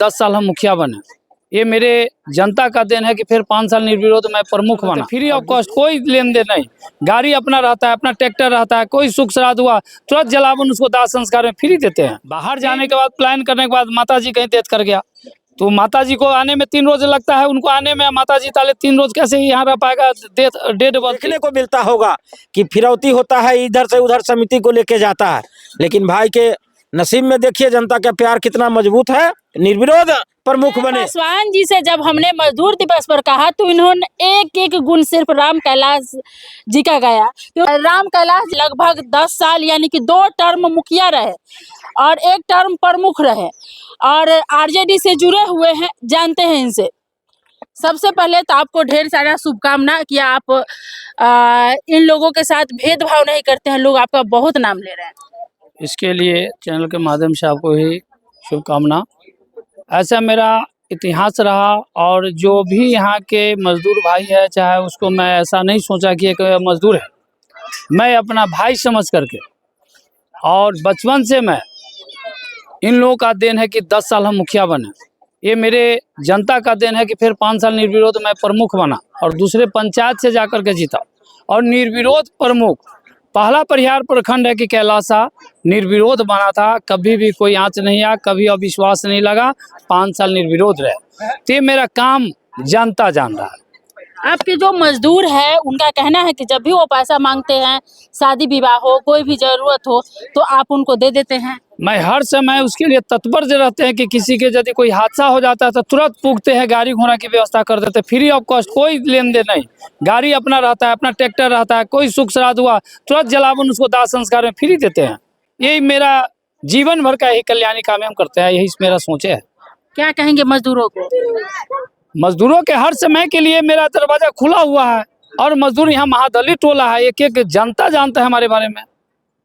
10 साल हम मुखिया बने। ये मेरे जनता का देन है कि फिर 5 साल निर्विरोध मैं प्रमुख बना। फ्री ऑफ कॉस्ट, कोई लेन देन नहीं, गाड़ी अपना रहता है, अपना ट्रैक्टर रहता है, कोई सुख श्राद्ध हुआ तुरंत जलावन उसको दाह संस्कार में फ्री देते हैं। बाहर जाने के बाद प्लान करने के बाद माता जी कहीं डेथ कर गया तो माता जी को आने में 3 रोज लगता है, उनको आने में माता जी ताले 3 रोज कैसे यहाँ रह पाएगा। डेड देखने को मिलता होगा कि फिरौती होता है, इधर से उधर समिति को लेके जाता है, लेकिन भाई के नसीब में देखिए जनता का प्यार कितना मजबूत है, निर्विरोध प्रमुख बने। पासवान जी से जब हमने मजदूर दिवस पर कहा तो इन्होंने एक एक गुण सिर्फ राम कैलाश जी का गाया। तो राम कैलाश लगभग 10 साल यानी कि 2 टर्म मुखिया रहे और 1 टर्म प्रमुख रहे और आरजेडी से जुड़े हुए हैं, जानते हैं इनसे। सबसे पहले तो आपको ढेर सारा शुभकामना कि आप इन लोगों के साथ भेदभाव नहीं करते हैं, लोग आपका बहुत नाम ले रहे हैं। इसके लिए चैनल के माध्यम से आपको ही शुभकामना। ऐसा मेरा इतिहास रहा और जो भी यहाँ के मजदूर भाई है, चाहे उसको मैं ऐसा नहीं सोचा कि एक मजदूर है, मैं अपना भाई समझ करके, और बचपन से मैं इन लोगों का देन है कि 10 साल हम मुखिया बने। ये मेरे जनता का देन है कि फिर 5 साल निर्विरोध मैं प्रमुख बना और दूसरे पंचायत से जाकर के जीता और निर्विरोध प्रमुख। पहला परिहार प्रखंड है कि कैलाशा निर्विरोध बना था, कभी भी कोई आंच नहीं आया, कभी अविश्वास नहीं लगा, 5 साल निर्विरोध रहे। तो ये मेरा काम जनता जान रहा है। आपके जो मजदूर है उनका कहना है कि जब भी वो पैसा मांगते हैं, शादी विवाह हो, कोई भी जरूरत हो तो आप उनको दे देते हैं। मैं हर समय उसके लिए तत्पर रहते हैं कि किसी के यदि कोई हादसा हो जाता है तो तुरंत पूछते हैं, गाड़ी घोड़ा की व्यवस्था कर देते हैं। फ्री ऑफ कॉस्ट, कोई लेन देन नहीं, गाड़ी अपना रहता है, अपना ट्रैक्टर रहता है, कोई सुख श्राद्ध हुआ तुरंत जलावन उसको दाह संस्कार में फ्री देते हैं। यही मेरा जीवन भर का यही कल्याणी काम हम करते हैं, यही मेरा सोचे है। क्या कहेंगे मजदूरों को? मजदूरों के हर समय के लिए मेरा दरवाजा खुला हुआ है और मजदूर यहाँ महादलित टोला है, एक एक जनता जानता है हमारे बारे में।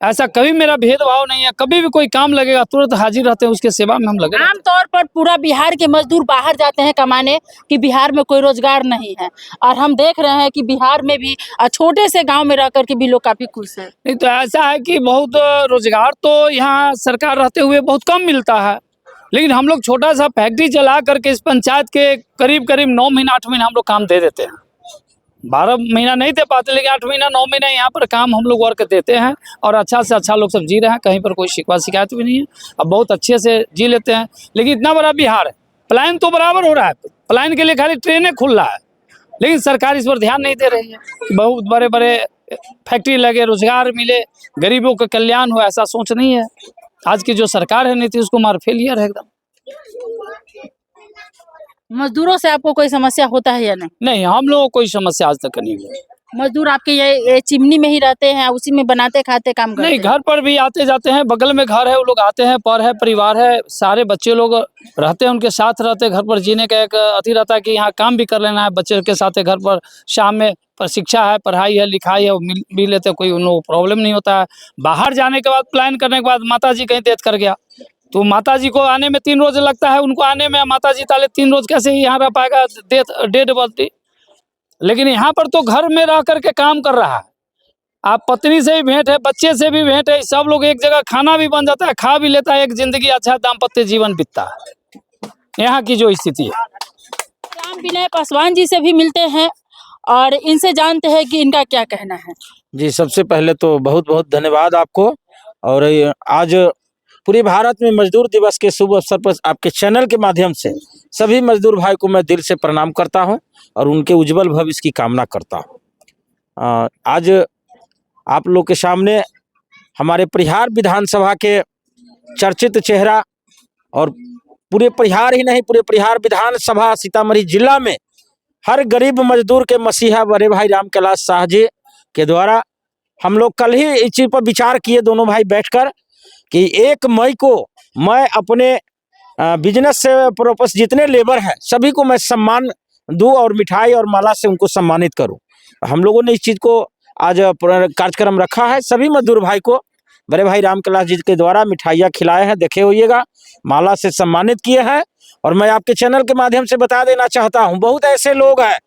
ऐसा कभी मेरा भेदभाव नहीं है, कभी भी कोई काम लगेगा तुरंत हाजिर रहते हैं, उसके सेवा में हम लगे। आमतौर पर पूरा बिहार के मजदूर बाहर जाते हैं कमाने कि बिहार में कोई रोजगार नहीं है, और हम देख रहे हैं कि बिहार में भी छोटे से गांव में रह करके भी लोग काफी खुश हैं। नहीं तो ऐसा है कि बहुत रोजगार तो यहाँ सरकार रहते हुए बहुत कम मिलता है, लेकिन हम लोग छोटा सा फैक्ट्री चला करके इस पंचायत के करीब 9 महीना 8 महीना हम लोग काम दे देते हैं। 12 महीना नहीं दे पाते, लेकिन 8 महीना 9 महीना यहाँ पर काम हम लोग वर्क देते हैं और अच्छा से अच्छा लोग सब जी रहे हैं, कहीं पर कोई शिकवा शिकायत भी नहीं है, अब बहुत अच्छे से जी लेते हैं। लेकिन इतना बड़ा बिहार है, प्लान तो बराबर हो रहा है, प्लान के लिए खाली ट्रेनें खुल रहा है, लेकिन सरकार इस पर ध्यान नहीं दे रही है। बहुत बड़े बड़े फैक्ट्री लगे, रोजगार मिले, गरीबों का कल्याण हो, ऐसा सोच नहीं है। आज की जो सरकार है नीतीश कुमार फेलियर है एकदम। मजदूरों से आपको कोई समस्या होता है या नहीं? नहीं, हम लोगों को कोई समस्या आज तक नहीं हुई। मजदूर आपके ये चिमनी में ही रहते हैं, उसी में बनाते खाते काम करते नहीं, हैं? घर पर भी आते जाते हैं, बगल में घर है, वो लोग आते हैं, पर है परिवार है, सारे बच्चे लोग रहते हैं, उनके साथ रहते हैं। घर पर जीने का एक अति रहता है कि यहाँ काम भी कर लेना है बच्चे के साथ, घर पर शाम में पर शिक्षा है, पढ़ाई है, लिखाई है, वो मिल भी लेते, कोई उन लोगों को प्रॉब्लम नहीं होता है। बाहर जाने के बाद प्लान करने के बाद माता जी कहीं डेथ कर गया तो माता जी को आने में 3 रोज लगता है, उनको आने में माता जी ताले 3 रोज कैसे यहाँ रह पाएगा, डेड बॉडी। लेकिन यहाँ पर तो घर में रह करके काम कर रहा है, आप पत्नी से भी भेंट है, बच्चे से भी भेंट है, सब लोग एक जगह, खाना भी बन जाता है, खा भी लेता है, एक जिंदगी अच्छा दाम्पत्य जीवन बीतता है। यहाँ की जो स्थिति है। राम विनय पासवान जी से भी मिलते हैं और इनसे जानते हैं कि इनका क्या कहना है। जी, सबसे पहले तो बहुत बहुत धन्यवाद आपको, और आज पूरे भारत में मजदूर दिवस के शुभ अवसर पर आपके चैनल के माध्यम से सभी मजदूर भाई को मैं दिल से प्रणाम करता हूं और उनके उज्जवल भविष्य की कामना करता हूं। आज आप लोग के सामने हमारे परिहार विधानसभा के चर्चित चेहरा, और पूरे परिहार ही नहीं, पूरे परिहार विधानसभा सीतामढ़ी जिला में हर गरीब मजदूर के मसीहा बड़े भाई राम कैलाश शाह जी के द्वारा हम लोग कल ही इस चीज पर विचार किए, दोनों भाई बैठकर, कि 1 मई को मैं अपने बिजनेस से पर्पस जितने लेबर हैं सभी को मैं सम्मान दूं और मिठाई और माला से उनको सम्मानित करूं। हम लोगों ने इस चीज को आज कार्यक्रम रखा है। सभी मजदूर भाई को बड़े भाई राम कैलाश जी के द्वारा मिठाइयाँ खिलाए हैं, देखे होइएगा, माला से सम्मानित किए हैं। और मैं आपके चैनल के माध्यम से बता देना चाहता हूं, बहुत ऐसे लोग हैं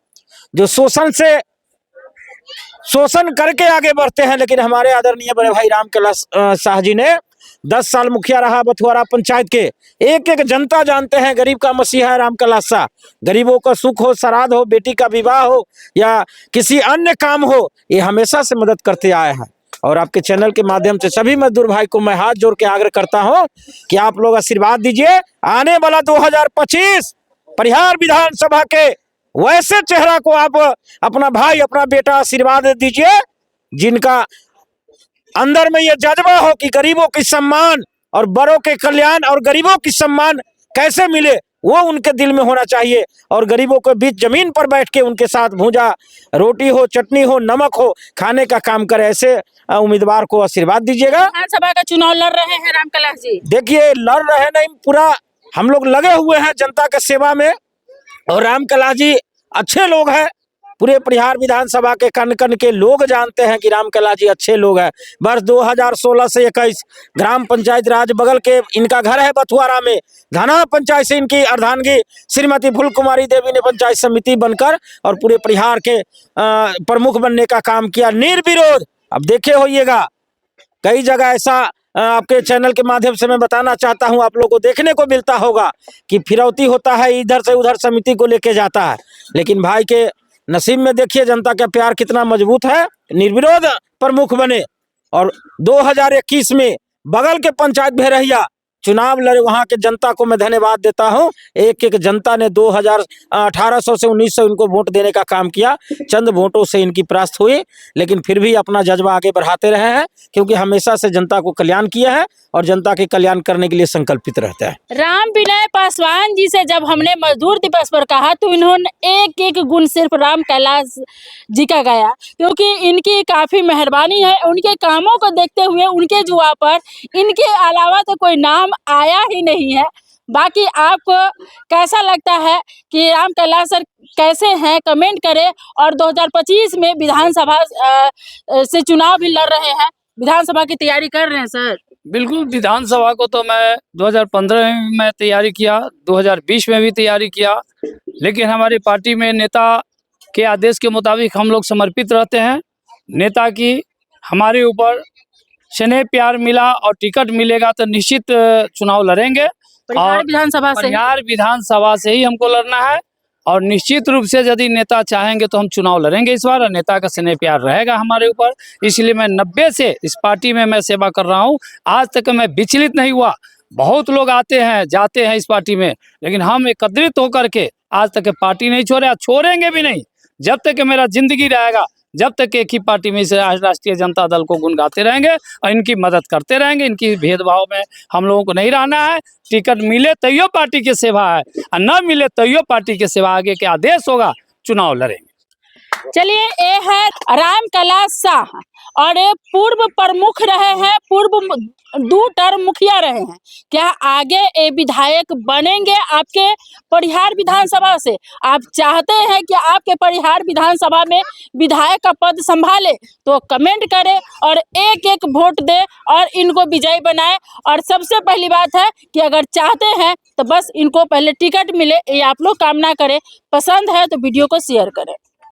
जो शोषण करके आगे बढ़ते हैं, लेकिन हमारे आदरणीय बड़े भाई राम कैलाश शाह जी ने 10 साल मुखिया रहा बथुआरा पंचायत के। एक एक जनता जानते हैं गरीब का मसीहा है राम कैलाश शाह। गरीबों का सुख हो, श्राद्ध हो, बेटी का विवाह हो या किसी अन्य काम हो, ये हमेशा से मदद करते आए हैं। और आपके चैनल के माध्यम से सभी मजदूर भाई को मैं हाथ जोड़ के आग्रह करता हूं कि आप लोग आशीर्वाद दीजिए। आने वाला 2025 परिहार विधानसभा के वैसे चेहरा को आप अपना भाई, अपना बेटा आशीर्वाद दीजिए जिनका अंदर में ये जज्बा हो कि गरीबों की सम्मान और बड़ों के कल्याण और गरीबों की सम्मान कैसे मिले, वो उनके दिल में होना चाहिए। और गरीबों के बीच जमीन पर बैठ के उनके साथ भूजा रोटी हो, चटनी हो, नमक हो, खाने का काम करे। ऐसे उम्मीदवार को आशीर्वाद दीजिएगा। विधानसभा का चुनाव लड़ रहे हैं राम कैलाश जी। देखिए, लड़ रहे नहीं, पूरा हम लोग लगे हुए हैं जनता के सेवा में। और राम कैलाश जी अच्छे लोग हैं। पूरे परिहार विधानसभा के कण कण के लोग जानते हैं कि राम कैलाश जी अच्छे लोग हैं। वर्ष 2016 से 21 ग्राम पंचायत राज बगल के इनका घर है बथुआरा में। धना पंचायत से इनकी अर्धांगी श्रीमती फूल कुमारी देवी ने पंचायत समिति बनकर और पूरे परिहार के प्रमुख बनने का काम किया निर्विरोध। अब देखे होइएगा, कई जगह ऐसा आपके चैनल के माध्यम से मैं बताना चाहता हूं, आप लोगों को देखने को मिलता होगा कि फिरौती होता है, इधर से उधर समिति को लेके जाता है। लेकिन भाई के नसीब में देखिए जनता का प्यार कितना मजबूत है, निर्विरोध प्रमुख बने। और 2021 में बगल के पंचायत भेरहिया चुनाव लड़े, वहां के जनता को मैं धन्यवाद देता हूं। एक एक जनता ने 1800 से 1900 इनको वोट देने का काम किया। चंद वोटों से इनकी परास्त हुई, लेकिन फिर भी अपना जज्बा आगे बढ़ाते रहे हैं, क्योंकि हमेशा से जनता को कल्याण किया है और जनता के कल्याण करने के लिए संकल्पित रहता है। राम विनय पासवान जी से जब हमने मजदूर दिवस पर कहा तो इन्होंने एक एक गुण सिर्फ राम कैलाश जी का गाया, क्योंकि इनकी काफी मेहरबानी है। उनके कामों को देखते हुए उनके जुआ पर इनके अलावा तो कोई नाम आया ही नहीं है। बाकी आपको कैसा लगता है कि राम कैलाश सर कैसे हैं, कमेंट करें। और 2025 में विधानसभा से चुनाव भी लड़ रहे हैं, विधानसभा की तैयारी कर रहे हैं सर। बिल्कुल, विधानसभा को तो मैं 2015 में तैयारी किया, 2020 में भी तैयारी किया, लेकिन हमारी पार्टी में नेता के आदेश के मुताबिक हम लोग समर्पित रहते हैं। नेता की हमारे ऊपर स्नेह प्यार मिला और टिकट मिलेगा तो निश्चित चुनाव लड़ेंगे। परिहार विधानसभा से परिहार विधानसभा से ही हमको लड़ना है और निश्चित रूप से यदि नेता चाहेंगे तो हम चुनाव लड़ेंगे इस बार। नेता का स्नेह प्यार रहेगा हमारे ऊपर, इसलिए मैं 90 से इस पार्टी में मैं सेवा कर रहा हूँ। आज तक मैं विचलित नहीं हुआ। बहुत लोग आते हैं जाते हैं इस पार्टी में, लेकिन हम एकत्रित होकर के आज तक पार्टी नहीं छोड़े, छोड़ेंगे भी नहीं। जब तक मेरा जिंदगी रहेगा, जब तक एक ही पार्टी में से राष्ट्रीय जनता दल को गुण गाते रहेंगे और इनकी मदद करते रहेंगे। इनकी भेदभाव में हम लोगों को नहीं रहना है। टिकट मिले तैयो पार्टी की सेवा है और न मिले तैयो पार्टी की सेवा, आगे के आदेश होगा चुनाव लड़ेंगे। चलिए, ये है राम कैलाश शाह और ये पूर्व प्रमुख रहे हैं, पूर्व 2 टर्म मुखिया रहे हैं। क्या आगे ये विधायक बनेंगे आपके परिहार विधानसभा से? आप चाहते हैं कि आपके परिहार विधानसभा में विधायक का पद संभाले तो कमेंट करें और एक एक वोट दे और इनको विजयी बनाए। और सबसे पहली बात है कि अगर चाहते हैं तो बस इनको पहले टिकट मिले, ये आप लोग कामना करें। पसंद है तो वीडियो को शेयर करें।